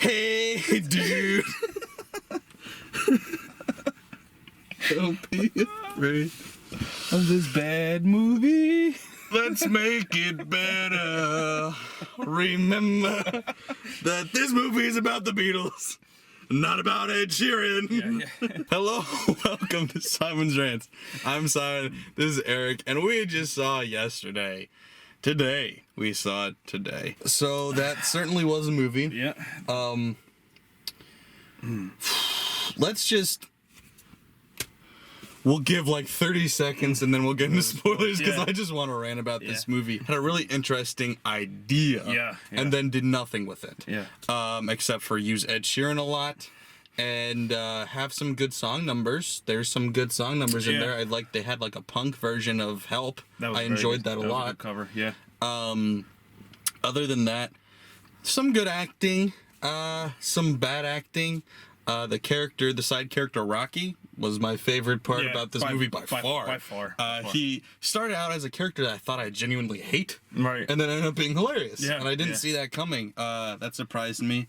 Hey, dude. Don't be afraid of this bad movie. Let's make it better. Remember that this movie is about the Beatles, not about Ed Sheeran. Yeah. Hello, welcome to Simon's Rants. I'm Simon, this is Eric, and we just saw yesterday. Today, we saw it today. So that certainly was a movie. Yeah. We'll give like 30 seconds and then we'll get into spoilers because Yeah. I just want to rant about this movie. Had a really interesting idea. Yeah. And then did nothing with it. Yeah. Except for use Ed Sheeran a lot and have some good song numbers. There's some good song numbers in there. They had like a punk version of Help. I enjoyed that a lot. Was a good cover. Yeah. Other than that, some good acting, some bad acting. The side character Rocky was my favorite part about this movie by far. By far. He started out as a character that I thought I genuinely hate, Right. and then ended up being hilarious. Yeah, and I didn't see that coming. That surprised me.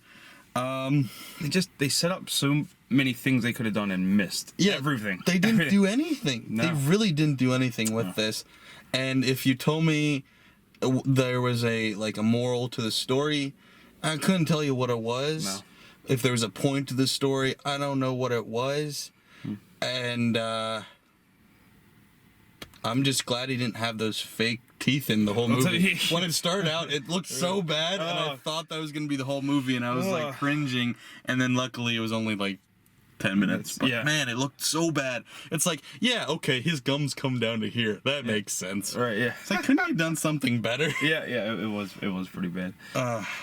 They set up so many things they could have done and missed. Yeah, everything. They didn't do anything. No. They really didn't do anything with this. And if you told me there was a moral to the story, I couldn't tell you what it was. No. If there was a point to the story, I don't know what it was. And I'm just glad he didn't have those fake teeth in the whole movie. When it started out, it looked so bad, and I thought that was going to be the whole movie, and I was like cringing. And then luckily it was only like 10 minutes. But man, it looked so bad. It's like, yeah, okay, his gums come down to here. That makes sense. Right, yeah. It's like, couldn't he have done something better? Yeah, it was pretty bad.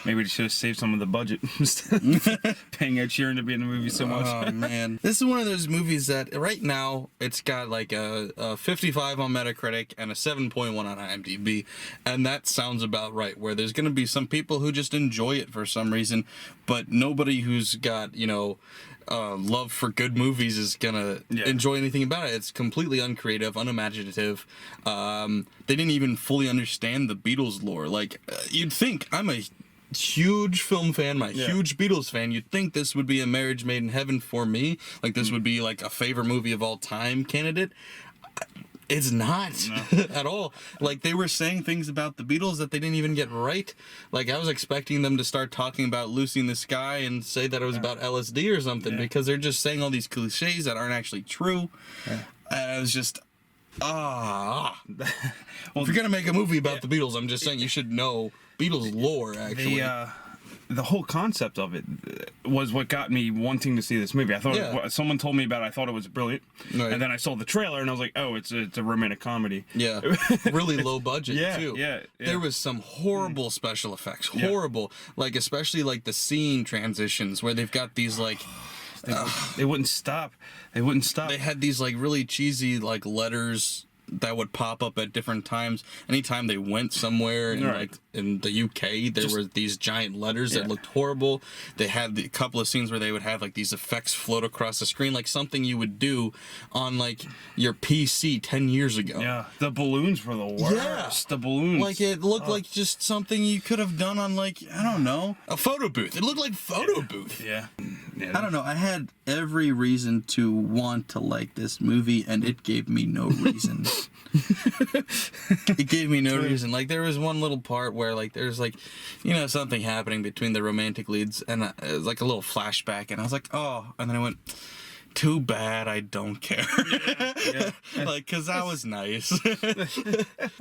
Maybe they should have saved some of the budget instead of paying Ed Sheeran to be in the movie so much. Oh, man. This is one of those movies that right now it's got like a 55 on Metacritic and a 7.1 on IMDb. And that sounds about right, where there's going to be some people who just enjoy it for some reason, but nobody who's got, love for good movies is gonna enjoy anything about it. It's completely uncreative, unimaginative. They didn't even fully understand the Beatles lore. Like, you'd think, I'm a huge film fan, huge Beatles fan. You'd think this would be a marriage made in heaven for me. Like, this would be like a favorite movie of all time candidate. It's not at all. Like, they were saying things about the Beatles that they didn't even get right. Like, I was expecting them to start talking about Lucy in the Sky and say that it was about LSD or something, because they're just saying all these cliches that aren't actually true. And I was just, well, if you're going to make a movie about the Beatles, I'm just saying you should know Beatles lore, actually. The whole concept of it was what got me wanting to see this movie. I thought someone told me about it. I thought it was brilliant, and then I saw the trailer and I was like, "Oh, it's a romantic comedy." Yeah, really low budget too. Yeah. There was some horrible special effects, horrible. Like, especially like the scene transitions where they've got these like. They wouldn't stop. They had these like really cheesy like letters that would pop up at different times. Anytime they went somewhere in like in the UK, there were these giant letters that looked horrible. They had a couple of scenes where they would have like these effects float across the screen, like something you would do on like your PC 10 years ago. Yeah, the balloons were the worst. Yeah. The balloons. Like, it looked like just something you could have done on like, I don't know, a photo booth. It looked like photo booth. Yeah. I don't know. I had every reason to want to like this movie, and it gave me no reason. It gave me no reason. Like, there was one little part where like there's like, something happening between the romantic leads, and it was like a little flashback, and I was like, oh, and then I went, too bad, I don't care. Like, because that was nice.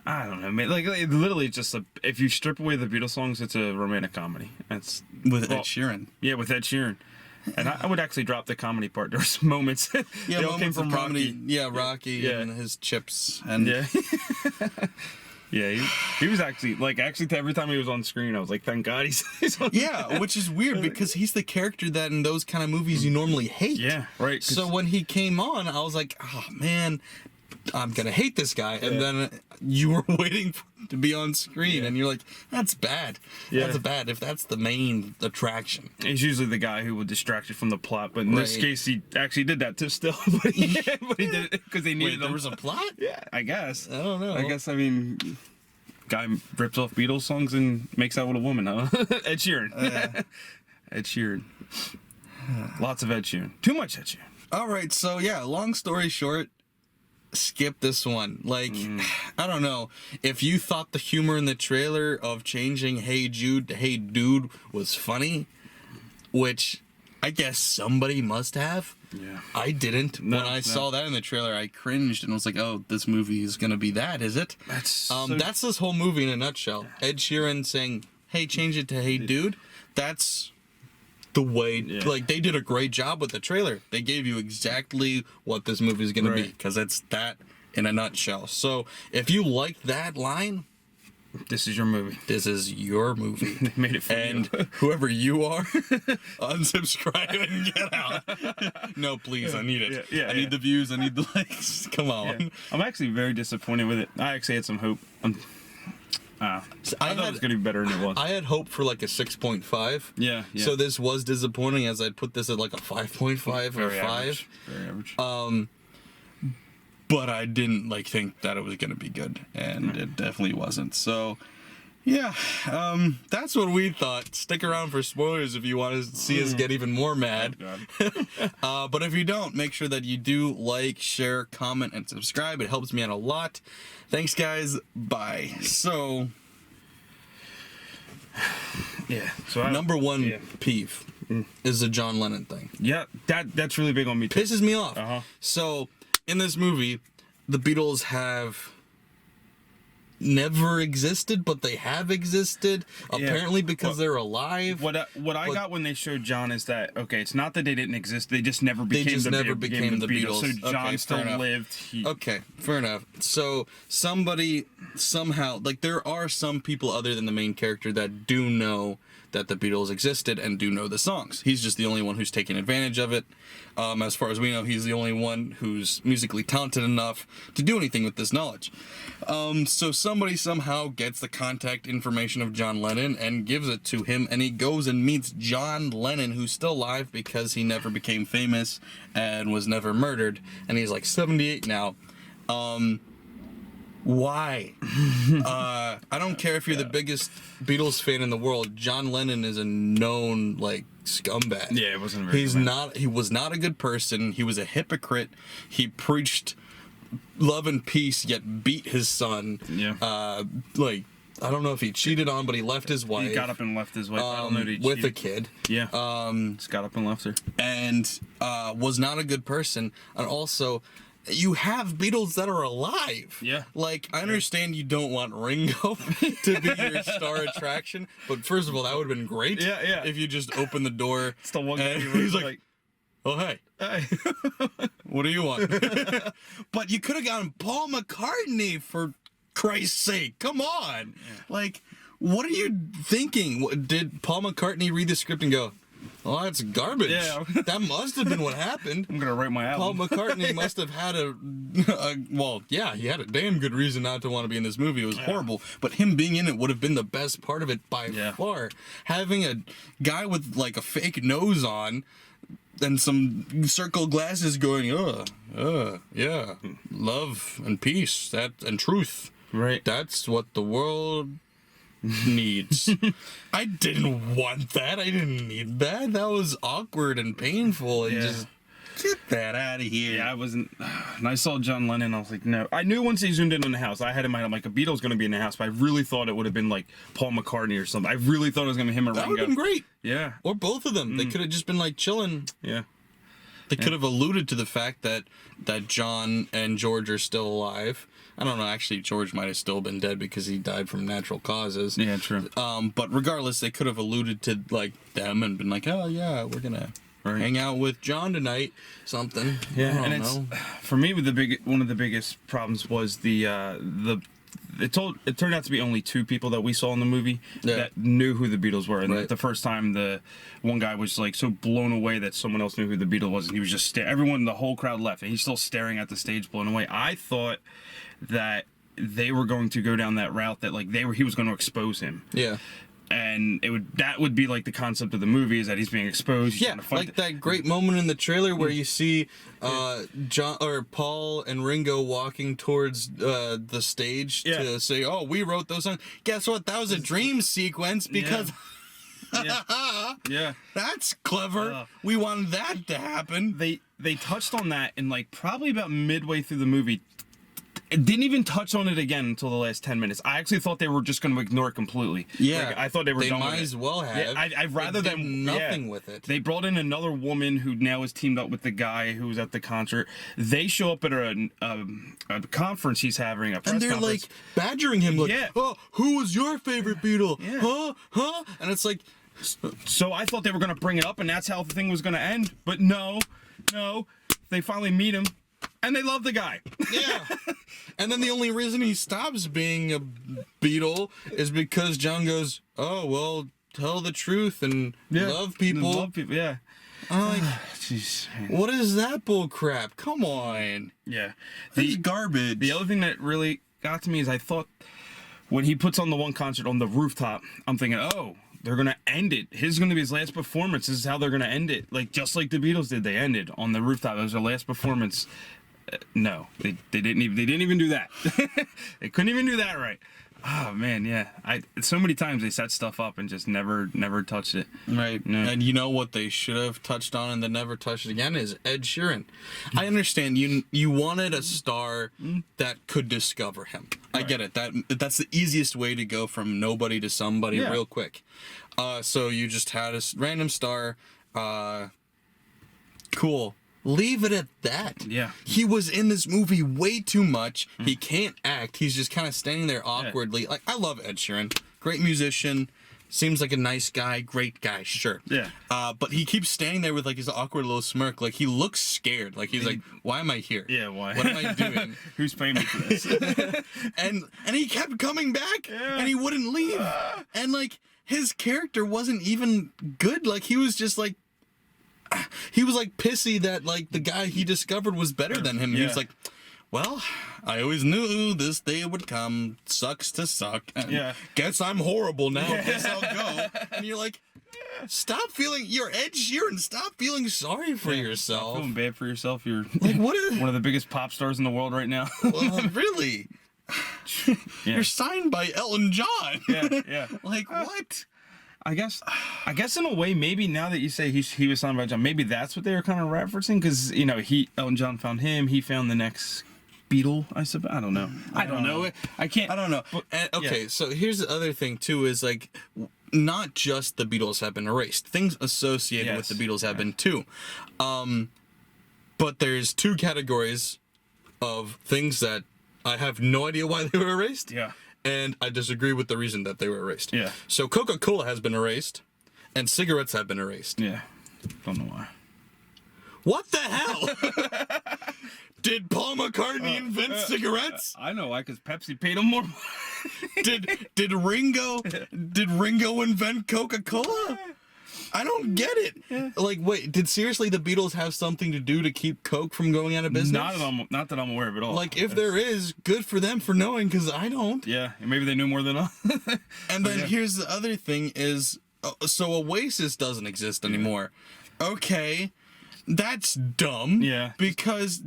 I don't know, man. Like literally just if you strip away the Beatles songs, it's a romantic comedy. It's with Ed Sheeran. Yeah, with Ed Sheeran. And I would actually drop the comedy part. There was moments. Yeah, moments came from of comedy. Rocky. Yeah, Rocky and his chips. And yeah, he was actually every time he was on screen, I was like, thank God he's on. Yeah, which is weird because he's the character that in those kind of movies you normally hate. Yeah, right. So when he came on, I was like, oh man, I'm gonna hate this guy. And then you were waiting for him to be on screen, and you're like, that's bad. That's bad if that's the main attraction. He's usually the guy who will distract you from the plot, but in this case, he actually did that too still. But he did it because they needed him. There was a plot? Yeah, I guess. I don't know. I mean, guy rips off Beatles songs and makes out with a woman, huh? Ed Sheeran. Ed Sheeran. Lots of Ed Sheeran. Too much Ed Sheeran. All right, so yeah, long story short, skip this one. Like, I don't know. If you thought the humor in the trailer of changing Hey Jude to Hey Dude was funny, which I guess somebody must have. Yeah. I didn't. When I saw that in the trailer, I cringed and was like, oh, this movie is going to be that, is it? That's this whole movie in a nutshell. Ed Sheeran saying, hey, change it to Hey Dude. That's the way, like, they did a great job with the trailer. They gave you exactly what this movie is going to be, because it's that in a nutshell. So if you like that line, this is your movie. This is your movie. They made it for and you. Whoever you are, unsubscribe and get out. No, please, I need it. I need the views. I need the likes. Come on. Yeah. I'm actually very disappointed with it. I actually had some hope. I thought it was going to be better than it was. I had hope for like a 6.5. Yeah. So this was disappointing, as I'd put this at like a 5.5 or 5. Average. Very average. But I didn't think that it was going to be good, and it definitely wasn't. So, yeah, that's what we thought. Stick around for spoilers if you want to see us get even more mad. But if you don't, make sure that you do like, share, comment, and subscribe. It helps me out a lot. Thanks, guys. Bye. So, So number one peeve is the John Lennon thing. Yeah, that's really big on me too. Pisses me off. So, in this movie, the Beatles have never existed, but they have existed, apparently because they're alive. What I got when they showed John is that, okay, it's not that they didn't exist, they just never became the Beatles. So John still lived. Okay, fair enough. So somebody, somehow, there are some people other than the main character that do know that the Beatles existed and do know the songs. He's just the only one who's taken advantage of it. As far as we know, he's the only one who's musically talented enough to do anything with this knowledge. So somebody somehow gets the contact information of John Lennon and gives it to him, and he goes and meets John Lennon, who's still alive because he never became famous and was never murdered, and he's like 78 now. Why? I don't care if you're the biggest Beatles fan in the world. John Lennon is a known scumbag. Yeah, it wasn't very. He was not a good person. He was a hypocrite. He preached love and peace, yet beat his son. Yeah. I don't know if he cheated on, but he left his wife. He got up and left his wife. I don't know if he with cheated. a kid. Yeah. Just got up and left her. And was not a good person. And also, you have Beatles that are alive. Yeah. I understand you don't want Ringo to be your star attraction, but first of all, that would have been great. Yeah. If you just opened the door. It's the one guy he's like, oh, hey. What do you want? But you could have gotten Paul McCartney, for Christ's sake. Come on. Yeah. What are you thinking? Did Paul McCartney read the script and go, well, that's garbage. Yeah. That must have been what happened. I'm going to write my album. Paul McCartney must have had he had a damn good reason not to want to be in this movie. It was horrible. But him being in it would have been the best part of it by far. Having a guy with a fake nose on and some circle glasses going, yeah, love and peace, and truth. Right. That's what the world needs. I didn't want that. I didn't need that. That was awkward and painful, and just get that out of here. Yeah, I wasn't. And I saw John Lennon. I was like, no. I knew once he zoomed in on the house, I had in mind, I'm like, a Beatles going to be in the house, but I really thought it would have been Paul McCartney or something. I really thought it was going to be him or Ringo. That would have been great. Yeah. Or both of them. They could have just been chilling. Yeah. They could have alluded to the fact that John and George are still alive. I don't know, actually, George might have still been dead because he died from natural causes. Yeah, true. But regardless, they could have alluded to, them and been like, oh, yeah, we're going to hang out with John tonight, something. Yeah, and for me, one of the biggest problems was it turned out to be only two people that we saw in the movie that knew who the Beatles were. And the first time, the one guy was so blown away that someone else knew who the Beatles was, and he was just everyone, the whole crowd left, and he's still staring at the stage, blown away. I thought that they were going to go down that route, that he was going to expose him. Yeah. And that would be the concept of the movie, is that he's being exposed. He's that great moment in the trailer where you see John or Paul and Ringo walking towards the stage to say, "Oh, we wrote those songs." Guess what? That was a dream sequence because Yeah. That's clever. We wanted that to happen. They touched on that in like probably about midway through the movie. It didn't even touch on it again until the last 10 minutes. I actually thought they were just going to ignore it completely. Yeah, like, I thought they were done with it. They might as well have. Yeah, I'd rather them nothing with it. They brought in another woman who now is teamed up with the guy who was at the concert. They show up at a conference he's having, a press and they're conference. like badgering him, like, Yeah. "Oh, who was your favorite Beatle? Yeah. Huh? And it's like, so I thought they were going to bring it up, and that's how the thing was going to end. But no, they finally meet him. And they love the guy. yeah. And then the only reason he stops being a Beatle is because John goes, "Oh, well, tell the truth and love people." Love people, yeah. I'm like, jeez, what is that bull crap? Come on. Yeah. That's garbage. The other thing that really got to me is I thought when he puts on the one concert on the rooftop, I'm thinking, oh, they're going to end it. His is going to be his last performance. This is how they're going to end it. Like, just like the Beatles did. They ended on the rooftop. It was their last performance. No, they didn't even do that. They couldn't even do that right. Oh man, yeah. So many times they set stuff up and just never touched it. Right. Yeah. And you know what they should have touched on and then never touched it again is Ed Sheeran. I understand you wanted a star that could discover him. I get it. That's the easiest way to go from nobody to somebody real quick. So you just had a random star. Cool. Leave it at that. Yeah. He was in this movie way too much. He can't act. He's just kind of standing there awkwardly. Like, I love Ed Sheeran. Great musician. Seems like a nice guy. Great guy. Sure. Yeah. But he keeps standing there with like his awkward little smirk. Like he looks scared. Like he's like, why am I here? Yeah, why? What am I doing? Who's paying me for this? and he kept coming back and he wouldn't leave. And like his character wasn't even good. Like he was just like, he was like pissy that like the guy he discovered was better than him. He was like, well, I always knew this day would come. Sucks to suck. And guess I'm horrible now. Guess I'll go. And you're like, stop feeling, you're Ed Sheeran. Stop feeling sorry for yourself. Stop feeling bad for yourself. You're like, what is one of the biggest pop stars in the world right now. Well, really? You're signed by Elton John. Yeah. Like, what? I guess in a way, maybe now that you say he was signed by John, maybe that's what they were kind of referencing, because Elton John found him, he found the next Beatle, I suppose. I don't know. I don't know. I can't. I don't know. But, so here's the other thing too: is like, not just the Beatles have been erased; things associated with the Beatles have been too. But there's two categories of things that I have no idea why they were erased. Yeah. And I disagree with the reason that they were erased. Yeah. So Coca-Cola has been erased, and cigarettes have been erased. Yeah. Don't know why. What the hell? Did Paul McCartney invent cigarettes? I know why, because Pepsi paid him more. Did Ringo invent Coca-Cola? I don't get it. Yeah. Like, wait, did seriously the Beatles have something to do to keep Coke from going out of business? Not that I'm aware of at all. Like, if there is, good for them for knowing, because I don't. Yeah, maybe they knew more than us. And then here's the other thing is, so Oasis doesn't exist anymore. Okay. That's dumb. Yeah. Because,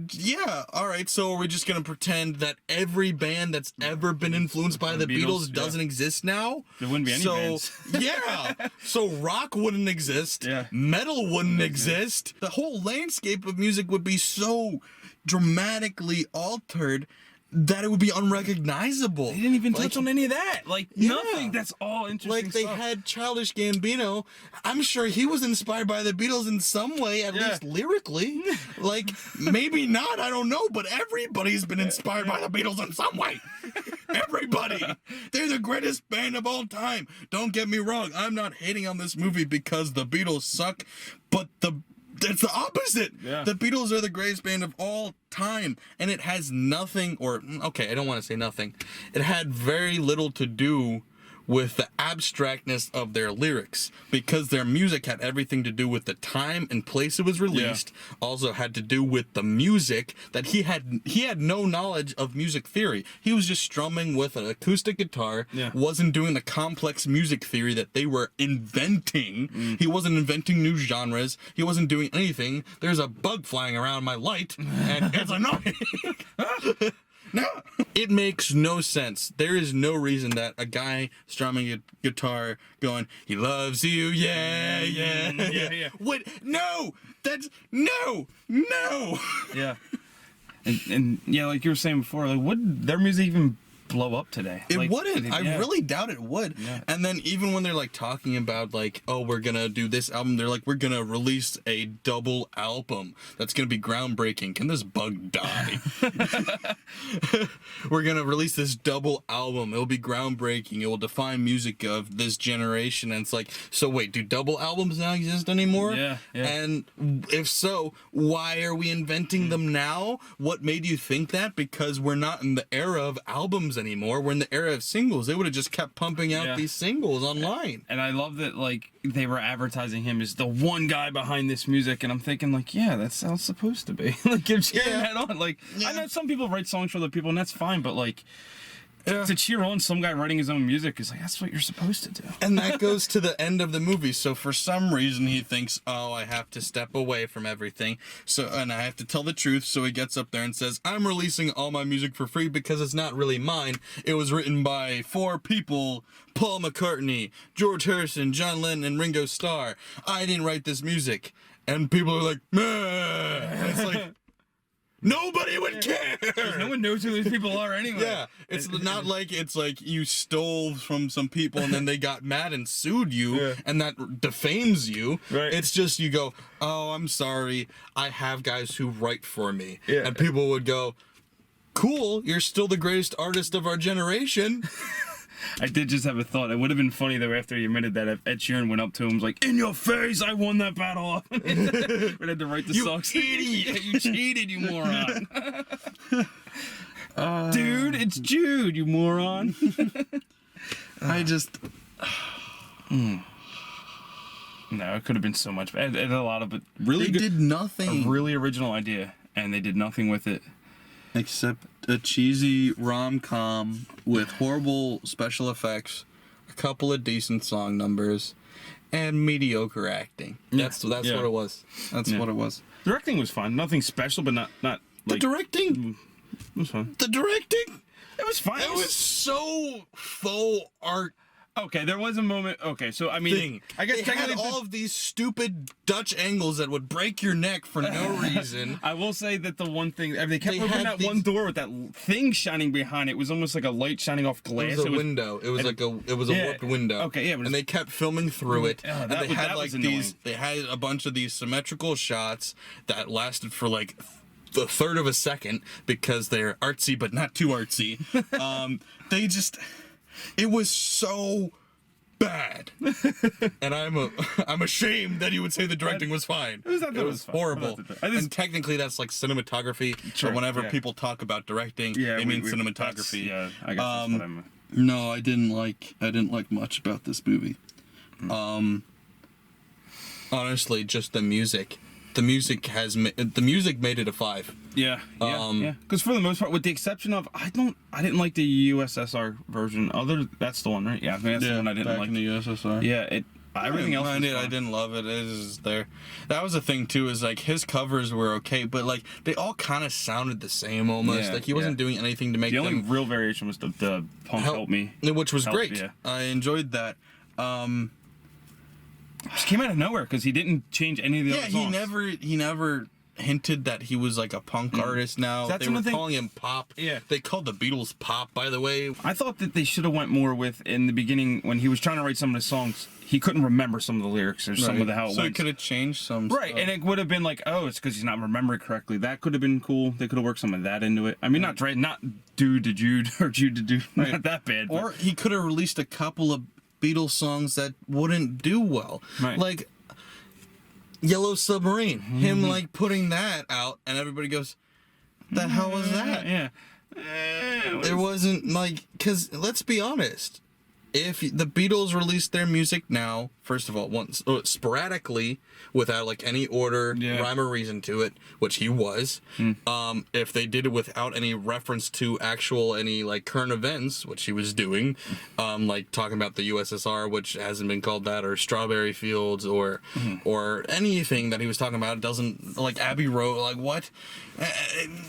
all right, so are we just going to pretend that every band that's ever been influenced by the Beatles doesn't exist now? There wouldn't be any bands. So rock wouldn't exist. Yeah. Metal wouldn't exist. The whole landscape of music would be so dramatically altered that it would be unrecognizable. They didn't even touch on any of that. Like, nothing. That's all interesting Like, they stuff. had Childish Gambino. I'm sure he was inspired by the Beatles in some way, at least lyrically. Like, maybe not, I don't know, but everybody's been inspired by the Beatles in some way. Everybody. They're the greatest band of all time. Don't get me wrong. I'm not hating on this movie because the Beatles suck, but it's the opposite. Yeah. The Beatles are the greatest band of all time, and it has nothing, I don't want to say nothing. It had very little to do with the abstractness of their lyrics, because their music had everything to do with the time and place it was released. Also had to do with the music that he had no knowledge of music theory. He was just strumming with an acoustic guitar. Wasn't doing the complex music theory that they were inventing. He wasn't inventing new genres. He wasn't doing anything. There's a bug flying around my light and it's annoying. No. It makes no sense. There is no reason that a guy strumming a guitar going, he loves you, yeah, yeah, yeah. What? No! That's, no! Yeah. And yeah, like you were saying before, like, would their music even blow up today? It Like, wouldn't. yeah. I really doubt it would. Yeah. And then even when they're like talking about like, oh, we're gonna do this album, they're like, we're gonna release a double album that's gonna be groundbreaking. Can this bug die? We're gonna release this double album. It'll be groundbreaking. It will define music of this generation. And it's like, so wait, do double albums not exist anymore? Yeah. And if so, why are we inventing them now? What made you think that? Because we're not in the era of albums anymore. We're in the era of singles. They would have just kept pumping out these singles online. And I love that, like, they were advertising him as the one guy behind this music, and I'm thinking, like, yeah, that's how it's supposed to be. Like, give cheering that on. Like, I know some people write songs for other people, and that's fine, but, like, to cheer on some guy writing his own music is like, that's what you're supposed to do. And that goes to the end of the movie. So for some reason he thinks, oh, I have to step away from everything. And I have to tell the truth. So he gets up there and says, I'm releasing all my music for free because it's not really mine. It was written by 4 people, Paul McCartney, George Harrison, John Lennon, and Ringo Starr. I didn't write this music. And people are like, meh. And it's like, nobody would care. No one knows who these people are anyway. Yeah, it's not like it's like you stole from some people and then they got mad and sued you and that defames you. Right. It's just you go, oh, I'm sorry, I have guys who write for me. Yeah. And people would go, cool, you're still the greatest artist of our generation. I did just have a thought. It would have been funny, though, after he admitted that if Ed Sheeran went up to him and was like, in your face, I won that battle. But had to write the songs. You idiot. You cheated, you moron. Dude, it's Jude, you moron. I just... No, it could have been so much. It had a lot of it. Really They good, did nothing. a really original idea, and they did nothing with it. Except a cheesy rom-com with horrible special effects, a couple of decent song numbers, and mediocre acting. That's what it was. That's what it was. Directing was fun. Nothing special, but not The like... directing? It was fun. The directing? It was fine. It was so faux art. Okay, there was a moment... Okay, so, I mean... I guess they had technically... all of these stupid Dutch angles that would break your neck for no reason. I will say that the one thing... I mean, they kept They opening had that one these- door with that thing shining behind it. It was almost like a light shining off glass. It was a window. It was like a warped window. Okay, yeah, but and they kept filming through it. Yeah, and that they was- had that like was annoying. they had a bunch of these symmetrical shots that lasted for like a third of a second because they're artsy but not too artsy. It was so bad. And I'm ashamed that you would say the directing was fine. It was horrible. And technically that's like cinematography. Sure, but whenever yeah. people talk about directing, they mean cinematography. Yeah, I guess that's what I meant. No, I didn't like much about this movie. Honestly, just the music. The music made it a 5. Yeah. Because for the most part, with the exception of, I didn't like the USSR version. That's the one, right? Yeah, I think that's the one I didn't like. In the USSR. Yeah, everything else. I didn't love it. It was there. That was the thing too. Is like his covers were okay, but like they all kind of sounded the same almost. Yeah, like he wasn't doing anything to make The them. only real variation was the Punk Help Me, which was great. Yeah. I enjoyed that. Just came out of nowhere because he didn't change any of the other songs. he never hinted that he was like a punk artist now. That's they were another thing- calling him pop. Yeah. They called the Beatles pop, by the way. I thought that they should have went more with, in the beginning, when he was trying to write some of the songs, he couldn't remember some of the lyrics or some of the how it So went. it could have changed some Right, stuff. and it would have been like, oh, it's because he's not remembering correctly. That could have been cool. They could have worked some of that into it. I mean, not Dude to Jude or Jude to Dude. Right. Not that bad. But. Or he could have released a couple of Beatles songs that wouldn't do well. Right. Like Yellow Submarine. Him like putting that out and everybody goes, the hell was that? Yeah. There wasn't like, because let's be honest, if the Beatles released their music now first of all, once sporadically, without like any order, rhyme or reason to it, which he was. If they did it without any reference to any like current events, which he was doing, like talking about the USSR, which hasn't been called that, or strawberry fields, or anything that he was talking about doesn't, like Abbey Road, like what?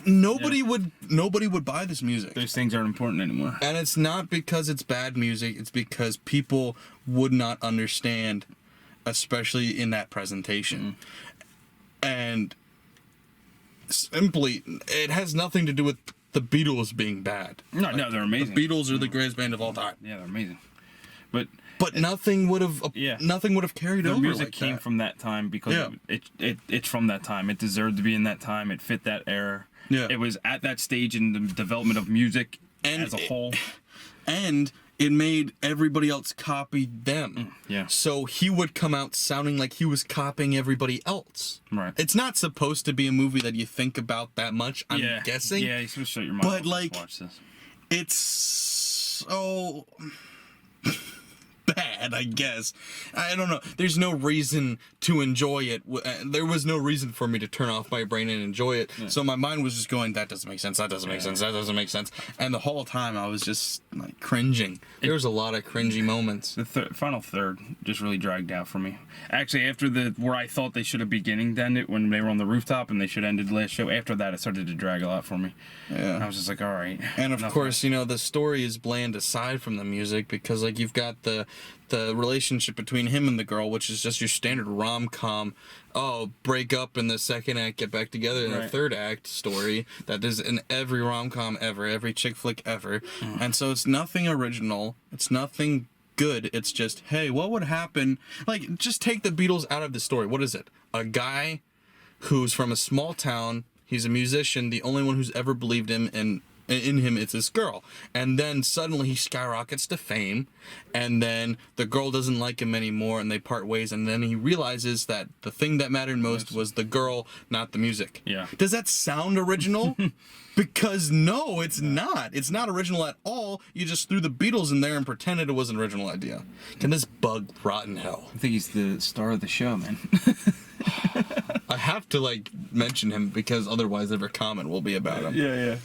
Nobody would buy this music. Those things aren't important anymore. And it's not because it's bad music, it's because people would not understand, especially in that presentation. And simply, it has nothing to do with the Beatles being bad. No, they're amazing. The Beatles are the greatest band of all time. Yeah, they're amazing. But nothing would have carried over. The music like came that. from that time because it's from that time. It deserved to be in that time. It fit that era. Yeah. It was at that stage in the development of music as a whole. And it made everybody else copy them. Yeah. So he would come out sounding like he was copying everybody else. Right. It's not supposed to be a movie that you think about that much, I'm guessing. Yeah, you're supposed to shut your mind. But like, watch this. It's so bad, I guess. I don't know. There's no reason to enjoy it. There was no reason for me to turn off my brain and enjoy it. So my mind was just going, that doesn't make sense, that doesn't make sense, that doesn't make sense. And the whole time I was just like cringing. There was a lot of cringy moments. The final third just really dragged out for me. Actually, after where I thought they should have beginning to end it when they were on the rooftop and they should have ended the last show, after that it started to drag a lot for me. Yeah. I was just like, all right. And of course, you know, the story is bland aside from the music, because like you've got the relationship between him and the girl, which is just your standard rom-com, break up in the second act, get back together in the third act story that is in every rom-com ever, every chick flick ever. And so it's nothing original, it's nothing good, it's just, hey, what would happen? Like, just take the Beatles out of the story. What is it? A guy who's from a small town, he's a musician, the only one who's ever believed him, and in him it's this girl, and then suddenly he skyrockets to fame, and then the girl doesn't like him anymore and they part ways, and then he realizes that the thing that mattered most was the girl, not the music. Yeah. Does that sound original? Because no, it's not. It's not original at all. You just threw the Beatles in there and pretended it was an original idea. Can this bug rot in hell? I think he's the star of the show, man. I have to like mention him because otherwise every comment will be about him. Yeah.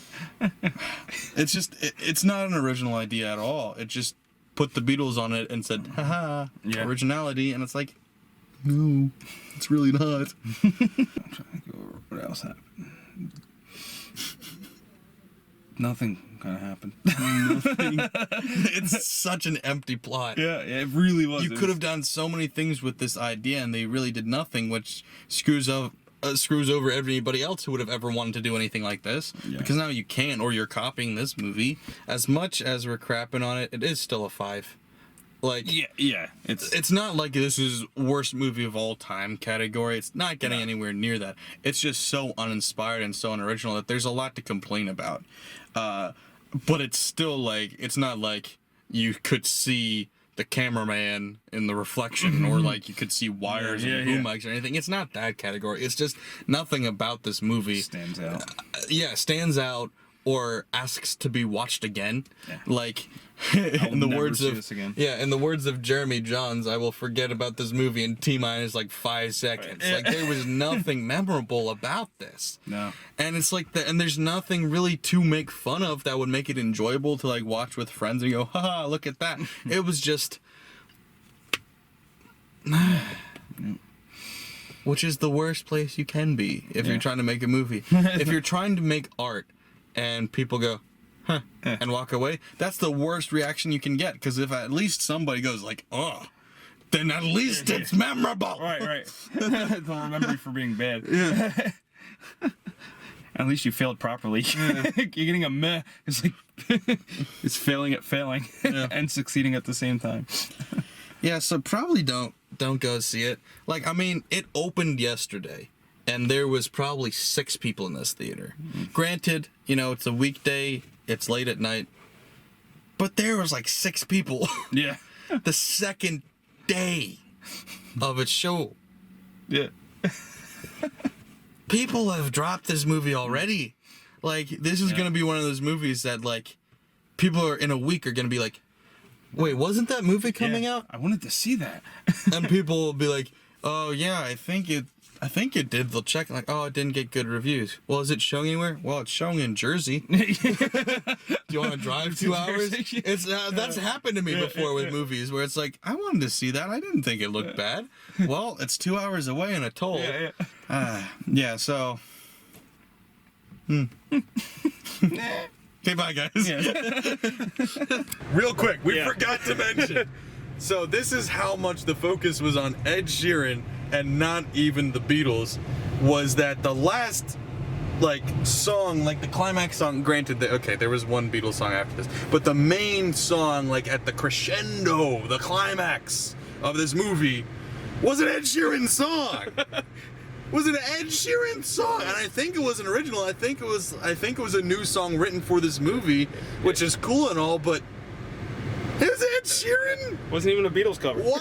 It's just, it's not an original idea at all. It just put the Beatles on it and said, haha, originality. And it's like, no, it's really not. I'm trying to go over what else happened. Nothing kind of happened. Nothing. It's such an empty plot. Yeah, it really was. You could have done so many things with this idea, and they really did nothing, which screws over everybody else who would have ever wanted to do anything like this. Yeah. Because now you can't, or you're copying this movie. As much as we're crapping on it, it is still a 5. Like, yeah. It's not like this is worst movie of all time category. It's not getting anywhere near that. It's just so uninspired and so unoriginal that there's a lot to complain about. But it's still like, it's not like you could see the cameraman in the reflection, or like you could see wires and boom mics or anything. It's not that category. It's just nothing about this movie stands out. Stands out or asks to be watched again. Yeah. Like, in the words of Jeremy Johns, I will forget about this movie in T-minus like 5 seconds. Like, there was nothing memorable about this. No. And it's like and there's nothing really to make fun of that would make it enjoyable to like watch with friends and go, haha, look at that. It was just which is the worst place you can be if you're trying to make a movie. If you're trying to make art and people go, huh, and walk away, that's the worst reaction you can get, because if at least somebody goes like, oh, then at least it's memorable. Right. Don't remember you for being bad. Yeah. At least you failed properly. Yeah. You're getting a meh. It's like, it's failing at failing and succeeding at the same time. Yeah, so probably don't go see it. Like, I mean, it opened yesterday, and there was probably 6 people in this theater. Granted, you know, it's a weekday, it's late at night, but there was like 6 people. Yeah. The second day of its show. Yeah. People have dropped this movie already. Like, this is going to be one of those movies that, like, people are in a week are going to be like, wait, wasn't that movie coming out? I wanted to see that. And people will be like, oh yeah, I think it did. They'll check like, oh, it didn't get good reviews. Well, is it showing anywhere? Well, it's showing in Jersey. Do you want to drive 2 hours? It's that's happened to me before with movies where it's like, I wanted to see that. I didn't think it looked bad. Well, it's 2 hours away and a toll. Yeah. So. Okay, bye guys. Real quick, we forgot to mention. So this is how much the focus was on Ed Sheeran and not even the Beatles, was that the last song, the climax song, granted that there was one Beatles song after this, but the main song, at the crescendo, the climax of this movie was an Ed Sheeran song. Was an Ed Sheeran song, and I think it was an original. I think it was a new song written for this movie, which is cool and all, but it was Ed Sheeran. Wasn't even a Beatles cover. Wow.